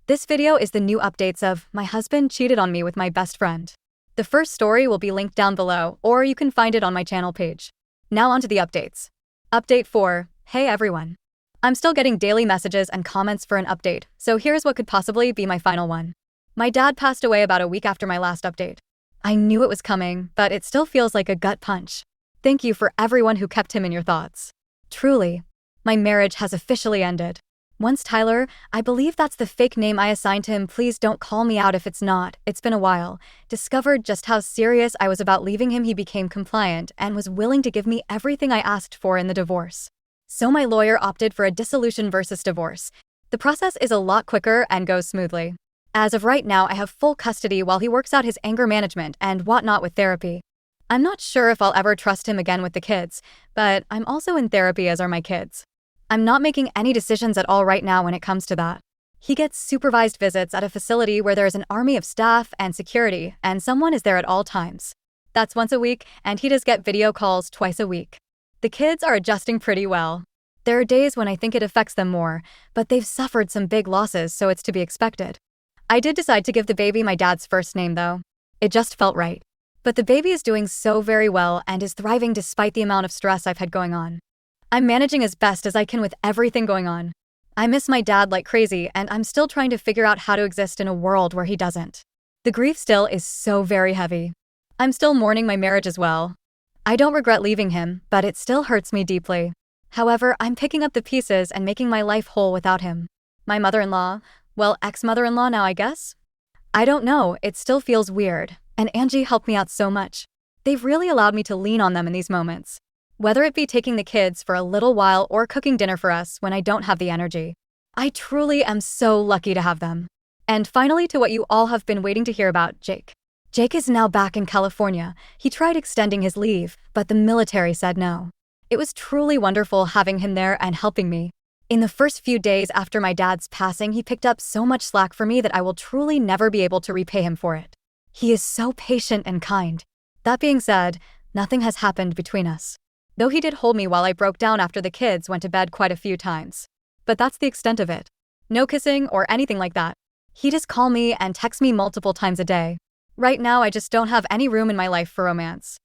This video is the new updates of "My husband cheated on me with my best friend." The first story will be linked down below, or you can find it on my channel page. Now onto the updates. Update 4. Hey everyone. I'm still getting daily messages and comments for an update, so here's what could possibly be my final one. My dad passed away about a week after my last update. I knew it was coming, but it still feels like a gut punch. Thank you for everyone who kept him in your thoughts. Truly, my marriage has officially ended. Once Tyler, I believe that's the fake name I assigned to him, please don't call me out if it's not, it's been a while, discovered just how serious I was about leaving him, he became compliant and was willing to give me everything I asked for in the divorce. So my lawyer opted for a dissolution versus divorce. The process is a lot quicker and goes smoothly. As of right now, I have full custody while he works out his anger management and whatnot with therapy. I'm not sure if I'll ever trust him again with the kids, but I'm also in therapy, as are my kids. I'm not making any decisions at all right now when it comes to that. He gets supervised visits at a facility where there is an army of staff and security, and someone is there at all times. That's once a week, and he does get video calls twice a week. The kids are adjusting pretty well. There are days when I think it affects them more, but they've suffered some big losses, so it's to be expected. I did decide to give the baby my dad's first name though. It just felt right. But the baby is doing so very well and is thriving despite the amount of stress I've had going on. I'm managing as best as I can with everything going on. I miss my dad like crazy, and I'm still trying to figure out how to exist in a world where he doesn't. The grief still is so very heavy. I'm still mourning my marriage as well. I don't regret leaving him, but it still hurts me deeply. However, I'm picking up the pieces and making my life whole without him. My mother-in-law, well, ex-mother-in-law now, I guess? I don't know, it still feels weird, and Angie helped me out so much. They've really allowed me to lean on them in these moments. Whether it be taking the kids for a little while or cooking dinner for us when I don't have the energy. I truly am so lucky to have them. And finally, to what you all have been waiting to hear about, Jake. Jake is now back in California. He tried extending his leave, but the military said no. It was truly wonderful having him there and helping me. In the first few days after my dad's passing, he picked up so much slack for me that I will truly never be able to repay him for it. He is so patient and kind. That being said, nothing has happened between us. Though he did hold me while I broke down after the kids went to bed quite a few times. But that's the extent of it. No kissing or anything like that. He just call me and text me multiple times a day. Right now, I just don't have any room in my life for romance.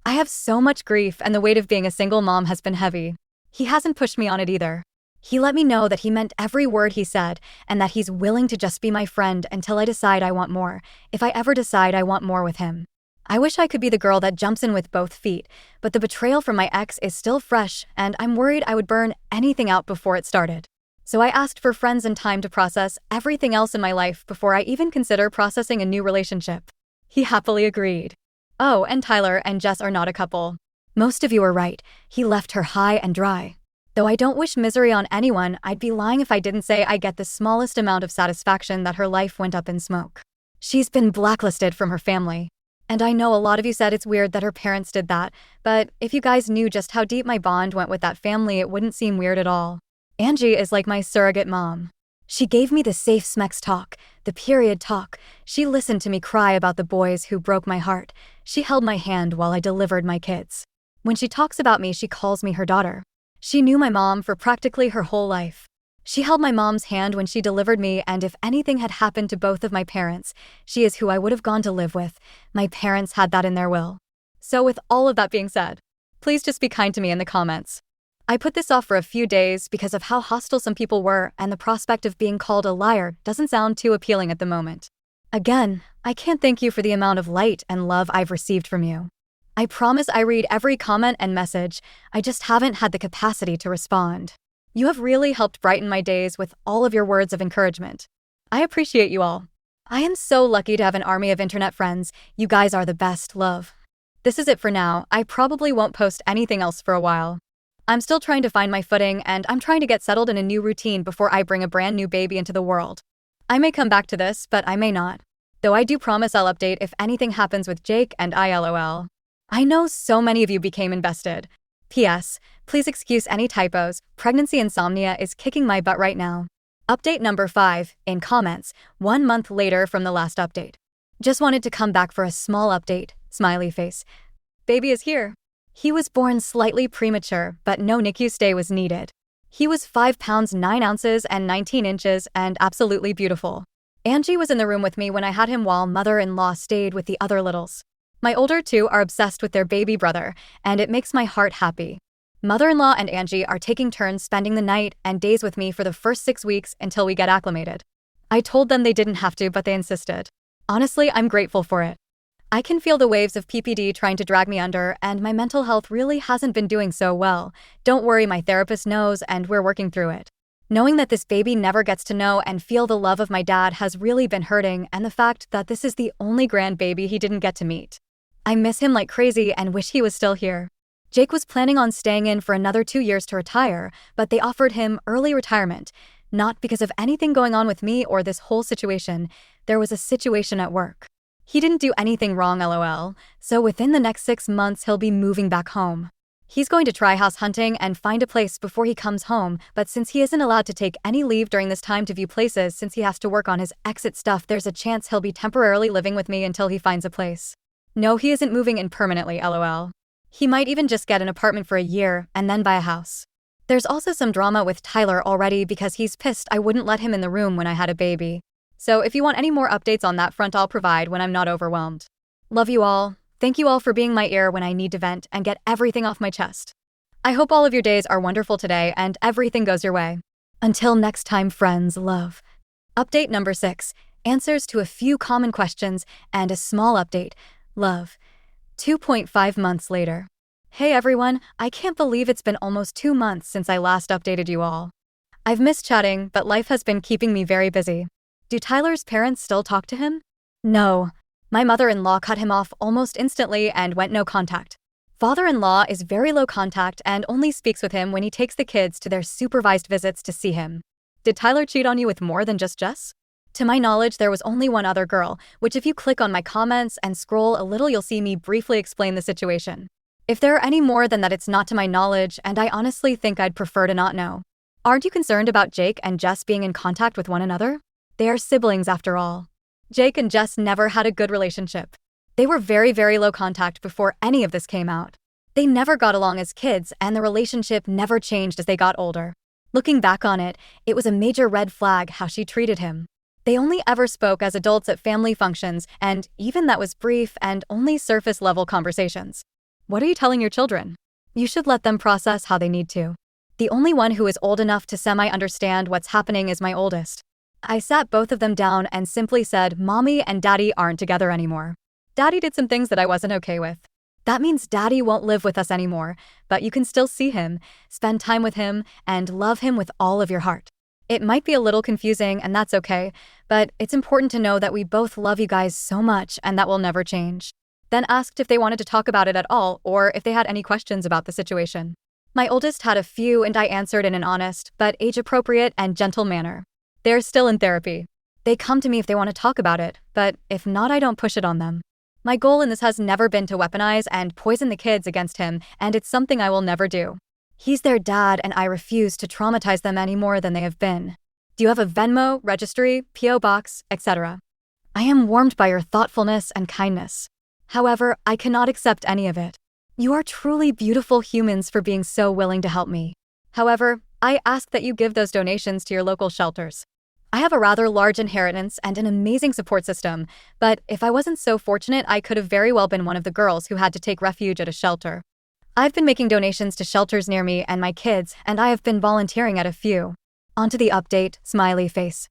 I have so much grief, and the weight of being a single mom has been heavy. He hasn't pushed me on it either. He let me know that he meant every word he said, and that he's willing to just be my friend until I decide I want more, if I ever decide I want more with him. I wish I could be the girl that jumps in with both feet, but the betrayal from my ex is still fresh, and I'm worried I would burn anything out before it started. So I asked for friends and time to process everything else in my life before I even consider processing a new relationship. He happily agreed. Oh, and Tyler and Jess are not a couple. Most of you are right, he left her high and dry. Though I don't wish misery on anyone, I'd be lying if I didn't say I get the smallest amount of satisfaction that her life went up in smoke. She's been blacklisted from her family. And I know a lot of you said it's weird that her parents did that, but if you guys knew just how deep my bond went with that family, it wouldn't seem weird at all. Angie is like my surrogate mom. She gave me the safe smex talk, the period talk. She listened to me cry about the boys who broke my heart. She held my hand while I delivered my kids. When she talks about me, she calls me her daughter. She knew my mom for practically her whole life. She held my mom's hand when she delivered me, and if anything had happened to both of my parents, she is who I would have gone to live with. My parents had that in their will. So with all of that being said, please just be kind to me in the comments. I put this off for a few days because of how hostile some people were, and the prospect of being called a liar doesn't sound too appealing at the moment. Again, I can't thank you for the amount of light and love I've received from you. I promise I read every comment and message, I just haven't had the capacity to respond. You have really helped brighten my days with all of your words of encouragement. I appreciate you all. I am so lucky to have an army of internet friends. You guys are the best, love. This is it for now. I probably won't post anything else for a while. I'm still trying to find my footing, and I'm trying to get settled in a new routine before I bring a brand new baby into the world. I may come back to this, but I may not. Though I do promise I'll update if anything happens with Jake and ILOL. I know so many of you became invested. P.S. Please excuse any typos, pregnancy insomnia is kicking my butt right now. Update number 5, in comments, 1 month later from the last update. Just wanted to come back for a small update, smiley face. Baby is here. He was born slightly premature, but no NICU stay was needed. He was 5 pounds 9 ounces and 19 inches and absolutely beautiful. Angie was in the room with me when I had him while mother-in-law stayed with the other littles. My older two are obsessed with their baby brother, and it makes my heart happy. Mother-in-law and Angie are taking turns spending the night and days with me for the first 6 weeks until we get acclimated. I told them they didn't have to, but they insisted. Honestly, I'm grateful for it. I can feel the waves of PPD trying to drag me under, and my mental health really hasn't been doing so well. Don't worry, my therapist knows, and we're working through it. Knowing that this baby never gets to know and feel the love of my dad has really been hurting, and the fact that this is the only grandbaby he didn't get to meet. I miss him like crazy and wish he was still here. Jake was planning on staying in for another 2 years to retire, but they offered him early retirement. Not because of anything going on with me or this whole situation. There was a situation at work. He didn't do anything wrong, lol, so within the next 6 months he'll be moving back home. He's going to try house hunting and find a place before he comes home, but since he isn't allowed to take any leave during this time to view places since he has to work on his exit stuff, there's a chance he'll be temporarily living with me until he finds a place. No, he isn't moving in permanently, lol. He might even just get an apartment for a year and then buy a house. There's also some drama with Tyler already because he's pissed I wouldn't let him in the room when I had a baby. So if you want any more updates on that front, I'll provide when I'm not overwhelmed. Love you all. Thank you all for being my ear when I need to vent and get everything off my chest. I hope all of your days are wonderful today and everything goes your way. Until next time, friends, love. Update number 6. Answers to a few common questions and a small update. Love. 2.5 months later. Hey everyone, I can't believe it's been almost 2 months since I last updated you all. I've missed chatting, but life has been keeping me very busy. Do Tyler's parents still talk to him? No. My mother-in-law cut him off almost instantly and went no contact. Father-in-law is very low contact and only speaks with him when he takes the kids to their supervised visits to see him. Did Tyler cheat on you with more than just Jess? To my knowledge, there was only one other girl, which if you click on my comments and scroll a little, you'll see me briefly explain the situation. If there are any more than that, it's not to my knowledge, and I honestly think I'd prefer to not know. Aren't you concerned about Jake and Jess being in contact with one another? They are siblings after all. Jake and Jess never had a good relationship. They were very, very low contact before any of this came out. They never got along as kids, and the relationship never changed as they got older. Looking back on it, it was a major red flag how she treated him. They only ever spoke as adults at family functions, and even that was brief and only surface-level conversations. What are you telling your children? You should let them process how they need to. The only one who is old enough to semi-understand what's happening is my oldest. I sat both of them down and simply said, Mommy and Daddy aren't together anymore. Daddy did some things that I wasn't okay with. That means Daddy won't live with us anymore, but you can still see him, spend time with him, and love him with all of your heart. It might be a little confusing, and that's okay, but it's important to know that we both love you guys so much and that will never change. Then asked if they wanted to talk about it at all or if they had any questions about the situation. My oldest had a few and I answered in an honest, but age-appropriate and gentle manner. They're still in therapy. They come to me if they want to talk about it, but if not, I don't push it on them. My goal in this has never been to weaponize and poison the kids against him, and it's something I will never do. He's their dad, and I refuse to traumatize them any more than they have been. Do you have a Venmo, registry, P.O. box, etc.? I am warmed by your thoughtfulness and kindness. However, I cannot accept any of it. You are truly beautiful humans for being so willing to help me. However, I ask that you give those donations to your local shelters. I have a rather large inheritance and an amazing support system, but if I wasn't so fortunate, I could have very well been one of the girls who had to take refuge at a shelter. I've been making donations to shelters near me and my kids, and I have been volunteering at a few. Onto the update, smiley face.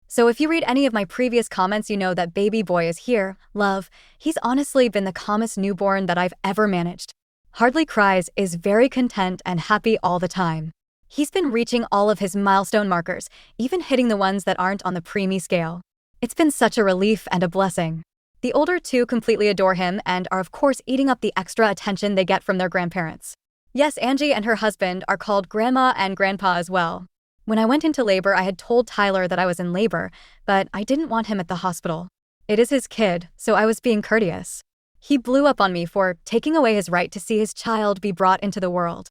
So if you read any of my previous comments, you know that baby boy is here, love. He's honestly been the calmest newborn that I've ever managed. Hardly cries, is very content and happy all the time. He's been reaching all of his milestone markers, even hitting the ones that aren't on the preemie scale. It's been such a relief and a blessing. The older two completely adore him and are of course eating up the extra attention they get from their grandparents. Yes, Angie and her husband are called Grandma and Grandpa as well. When I went into labor, I had told Tyler that I was in labor, but I didn't want him at the hospital. It is his kid, so I was being courteous. He blew up on me for taking away his right to see his child be brought into the world.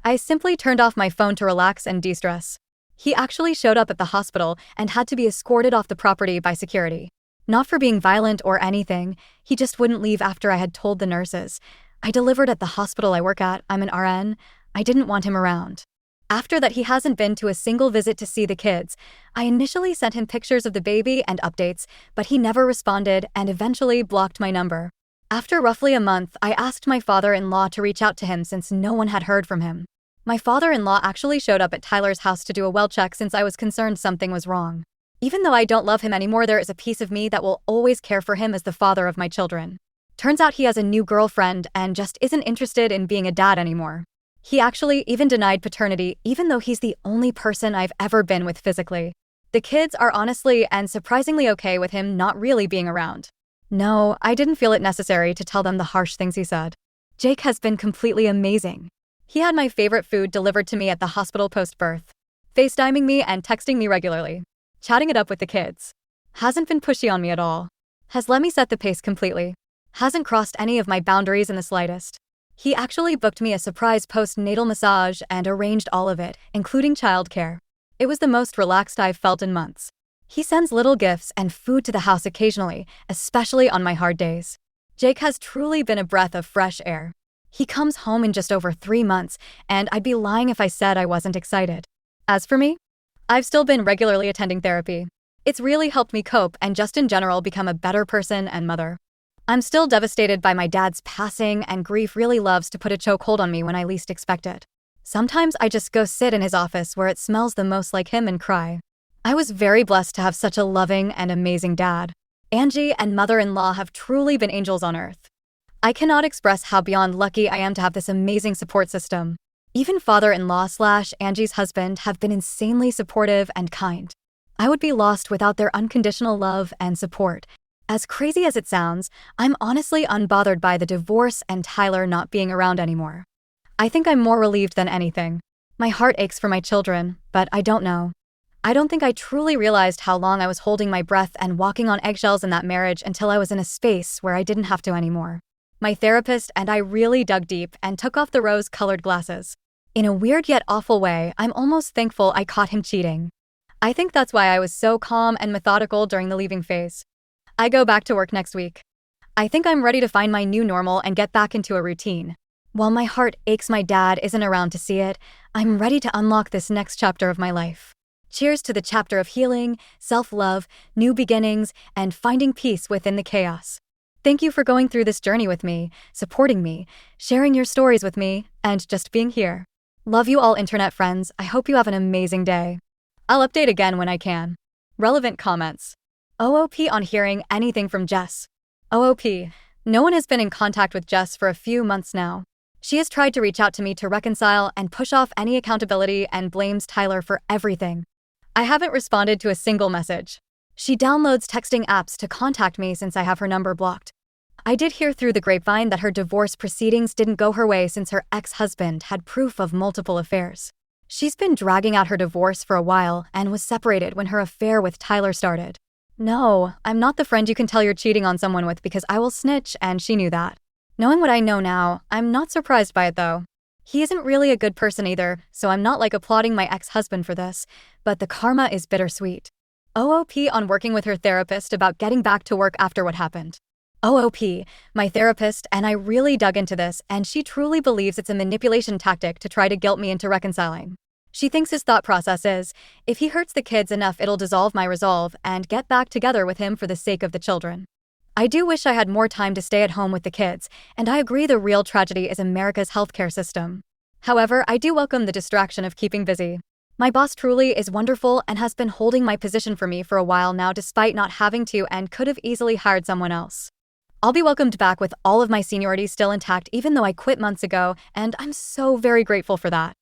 I simply turned off my phone to relax and de-stress. He actually showed up at the hospital and had to be escorted off the property by security. Not for being violent or anything, he just wouldn't leave after I had told the nurses. I delivered at the hospital I work at, I'm an RN. I didn't want him around. After that, he hasn't been to a single visit to see the kids. I initially sent him pictures of the baby and updates, but he never responded and eventually blocked my number. After roughly a month, I asked my father-in-law to reach out to him since no one had heard from him. My father-in-law actually showed up at Tyler's house to do a well check since I was concerned something was wrong. Even though I don't love him anymore, there is a piece of me that will always care for him as the father of my children. Turns out he has a new girlfriend and just isn't interested in being a dad anymore. He actually even denied paternity, even though he's the only person I've ever been with physically. The kids are honestly and surprisingly okay with him not really being around. No, I didn't feel it necessary to tell them the harsh things he said. Jake has been completely amazing. He had my favorite food delivered to me at the hospital post-birth, FaceTiming me and texting me regularly, chatting it up with the kids. Hasn't been pushy on me at all. Has let me set the pace completely. Hasn't crossed any of my boundaries in the slightest. He actually booked me a surprise postnatal massage and arranged all of it, including childcare. It was the most relaxed I've felt in months. He sends little gifts and food to the house occasionally, especially on my hard days. Jake has truly been a breath of fresh air. He comes home in just over 3 months, and I'd be lying if I said I wasn't excited. As for me, I've still been regularly attending therapy. It's really helped me cope and just in general become a better person and mother. I'm still devastated by my dad's passing, and grief really loves to put a chokehold on me when I least expect it. Sometimes I just go sit in his office where it smells the most like him and cry. I was very blessed to have such a loving and amazing dad. Angie and mother-in-law have truly been angels on earth. I cannot express how beyond lucky I am to have this amazing support system. Even father-in-law/Angie's husband have been insanely supportive and kind. I would be lost without their unconditional love and support. As crazy as it sounds, I'm honestly unbothered by the divorce and Tyler not being around anymore. I think I'm more relieved than anything. My heart aches for my children, but I don't know. I don't think I truly realized how long I was holding my breath and walking on eggshells in that marriage until I was in a space where I didn't have to anymore. My therapist and I really dug deep and took off the rose-colored glasses. In a weird yet awful way, I'm almost thankful I caught him cheating. I think that's why I was so calm and methodical during the leaving phase. I go back to work next week. I think I'm ready to find my new normal and get back into a routine. While my heart aches my dad isn't around to see it, I'm ready to unlock this next chapter of my life. Cheers to the chapter of healing, self-love, new beginnings, and finding peace within the chaos. Thank you for going through this journey with me, supporting me, sharing your stories with me, and just being here. Love you all, internet friends. I hope you have an amazing day. I'll update again when I can. Relevant comments. OOP on hearing anything from Jess. OOP. No one has been in contact with Jess for a few months now. She has tried to reach out to me to reconcile and push off any accountability and blames Tyler for everything. I haven't responded to a single message. She downloads texting apps to contact me since I have her number blocked. I did hear through the grapevine that her divorce proceedings didn't go her way since her ex-husband had proof of multiple affairs. She's been dragging out her divorce for a while and was separated when her affair with Tyler started. No, I'm not the friend you can tell you're cheating on someone with because I will snitch, and she knew that. Knowing what I know now, I'm not surprised by it though. He isn't really a good person either, so I'm not applauding my ex-husband for this, but the karma is bittersweet. OOP on working with her therapist about getting back to work after what happened. OOP, my therapist and I really dug into this, and she truly believes it's a manipulation tactic to try to guilt me into reconciling. She thinks his thought process is, if he hurts the kids enough, it'll dissolve my resolve and get back together with him for the sake of the children. I do wish I had more time to stay at home with the kids, and I agree the real tragedy is America's healthcare system. However, I do welcome the distraction of keeping busy. My boss truly is wonderful and has been holding my position for me for a while now despite not having to, and could have easily hired someone else. I'll be welcomed back with all of my seniority still intact even though I quit months ago, and I'm so very grateful for that.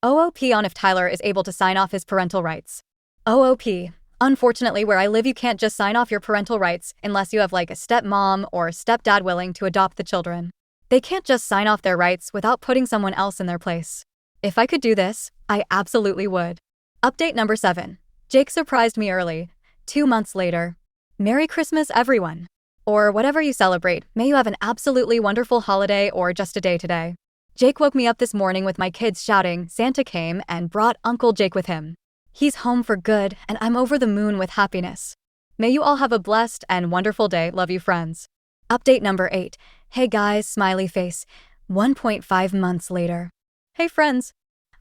OOP on if Tyler is able to sign off his parental rights. OOP. Unfortunately, where I live you can't just sign off your parental rights unless you have a stepmom or stepdad willing to adopt the children. They can't just sign off their rights without putting someone else in their place. If I could do this, I absolutely would. Update number 7. Jake surprised me early. 2 months later. Merry Christmas, everyone. Or whatever you celebrate, may you have an absolutely wonderful holiday or just a day today. Jake woke me up this morning with my kids shouting, Santa came and brought Uncle Jake with him. He's home for good, and I'm over the moon with happiness. May you all have a blessed and wonderful day. Love you, friends. Update number 8. Hey guys, smiley face. 1.5 months later. Hey friends.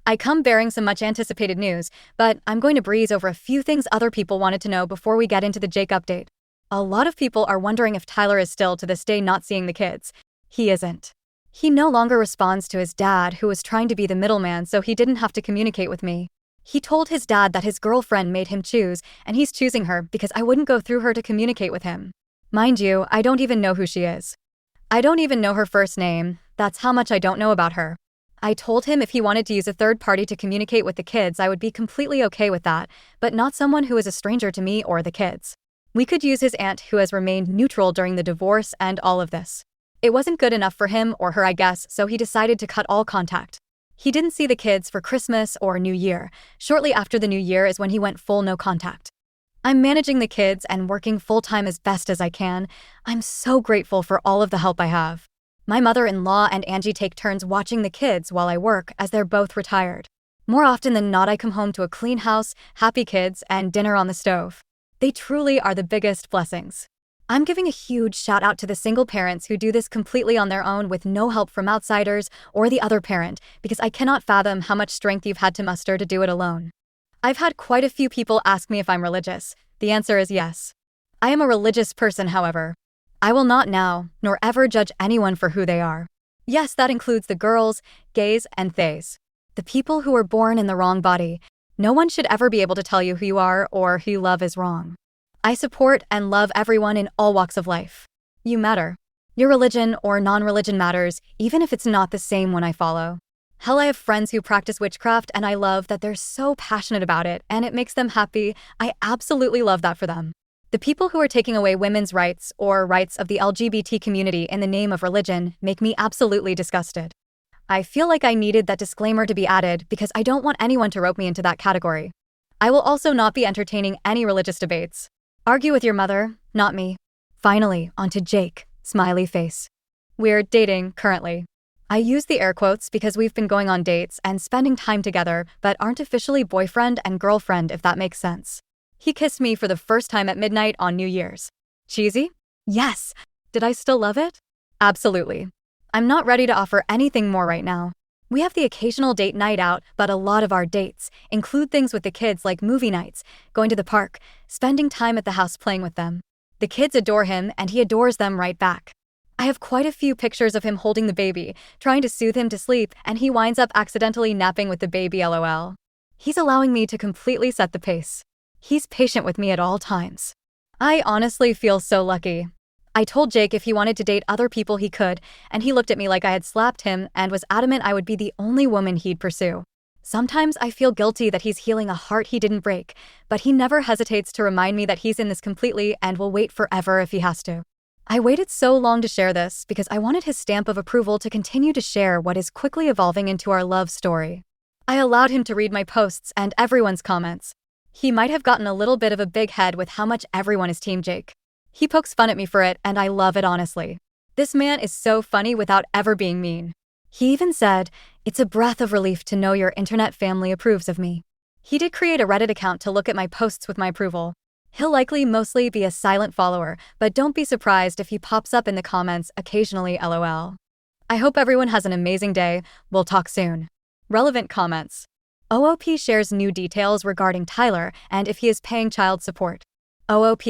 I come bearing some much anticipated news, but I'm going to breeze over a few things other people wanted to know before we get into the Jake update. A lot of people are wondering if Tyler is still to this day not seeing the kids. He isn't. He no longer responds to his dad, who was trying to be the middleman so he didn't have to communicate with me. He told his dad that his girlfriend made him choose, and he's choosing her because I wouldn't go through her to communicate with him. Mind you, I don't even know who she is. I don't even know her first name. That's how much I don't know about her. I told him if he wanted to use a third party to communicate with the kids, I would be completely okay with that, but not someone who is a stranger to me or the kids. We could use his aunt, who has remained neutral during the divorce and all of this. It wasn't good enough for him or her, I guess, so he decided to cut all contact. He didn't see the kids for Christmas or New Year. Shortly after the New Year is when he went full no contact. I'm managing the kids and working full-time as best as I can. I'm so grateful for all of the help I have. My mother-in-law and Angie take turns watching the kids while I work, as they're both retired. More often than not, I come home to a clean house, happy kids, and dinner on the stove. They truly are the biggest blessings. I'm giving a huge shout out to the single parents who do this completely on their own with no help from outsiders or the other parent, because I cannot fathom how much strength you've had to muster to do it alone. I've had quite a few people ask me if I'm religious. The answer is yes. I am a religious person, however. I will not now, nor ever judge anyone for who they are. Yes, that includes the girls, gays, and theys. The people who were born in the wrong body. No one should ever be able to tell you who you are or who you love is wrong. I support and love everyone in all walks of life. You matter. Your religion or non-religion matters, even if it's not the same one I follow. Hell, I have friends who practice witchcraft, and I love that they're so passionate about it, and it makes them happy. I absolutely love that for them. The people who are taking away women's rights or rights of the LGBT community in the name of religion make me absolutely disgusted. I feel like I needed that disclaimer to be added because I don't want anyone to rope me into that category. I will also not be entertaining any religious debates. Argue with your mother, not me. Finally, onto Jake, smiley face. We're dating currently. I use the air quotes because we've been going on dates and spending time together, but aren't officially boyfriend and girlfriend, if that makes sense. He kissed me for the first time at midnight on New Year's. Cheesy? Yes. Did I still love it? Absolutely. I'm not ready to offer anything more right now. We have the occasional date night out, but a lot of our dates include things with the kids like movie nights, going to the park, spending time at the house playing with them. The kids adore him, and he adores them right back. I have quite a few pictures of him holding the baby, trying to soothe him to sleep, and he winds up accidentally napping with the baby, lol. He's allowing me to completely set the pace. He's patient with me at all times. I honestly feel so lucky. I told Jake if he wanted to date other people he could, and he looked at me like I had slapped him and was adamant I would be the only woman he'd pursue. Sometimes I feel guilty that he's healing a heart he didn't break, but he never hesitates to remind me that he's in this completely and will wait forever if he has to. I waited so long to share this because I wanted his stamp of approval to continue to share what is quickly evolving into our love story. I allowed him to read my posts and everyone's comments. He might have gotten a little bit of a big head with how much everyone is Team Jake. He pokes fun at me for it, and I love it honestly. This man is so funny without ever being mean. He even said, "It's a breath of relief to know your internet family approves of me." He did create a Reddit account to look at my posts with my approval. He'll likely mostly be a silent follower, but don't be surprised if he pops up in the comments occasionally, lol. I hope everyone has an amazing day. We'll talk soon. Relevant comments. OOP shares new details regarding Tyler and if he is paying child support. OOP,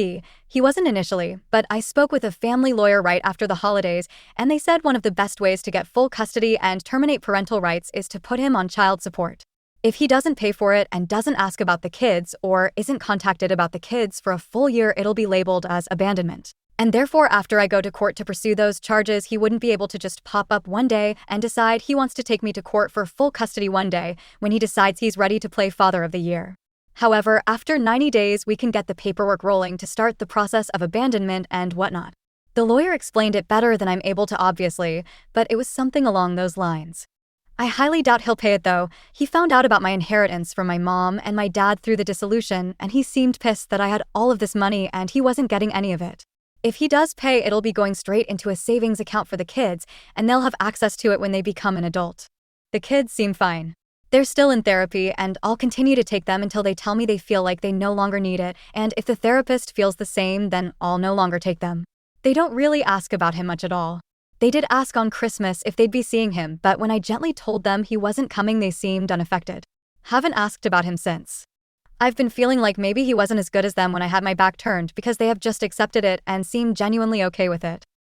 he wasn't initially, but I spoke with a family lawyer right after the holidays, and they said one of the best ways to get full custody and terminate parental rights is to put him on child support. If he doesn't pay for it and doesn't ask about the kids or isn't contacted about the kids for a full year, it'll be labeled as abandonment. And therefore, after I go to court to pursue those charges, he wouldn't be able to just pop up one day and decide he wants to take me to court for full custody one day when he decides he's ready to play Father of the Year. However, after 90 days, we can get the paperwork rolling to start the process of abandonment and whatnot. The lawyer explained it better than I'm able to, obviously, but it was something along those lines. I highly doubt he'll pay it though. He found out about my inheritance from my mom and my dad through the dissolution, and he seemed pissed that I had all of this money and he wasn't getting any of it. If he does pay, it'll be going straight into a savings account for the kids, and they'll have access to it when they become an adult. The kids seem fine. They're still in therapy, and I'll continue to take them until they tell me they feel like they no longer need it, and if the therapist feels the same, then I'll no longer take them. They don't really ask about him much at all. They did ask on Christmas if they'd be seeing him, but when I gently told them he wasn't coming, they seemed unaffected. Haven't asked about him since. I've been feeling like maybe he wasn't as good as them when I had my back turned because they have just accepted it and seem genuinely okay with it.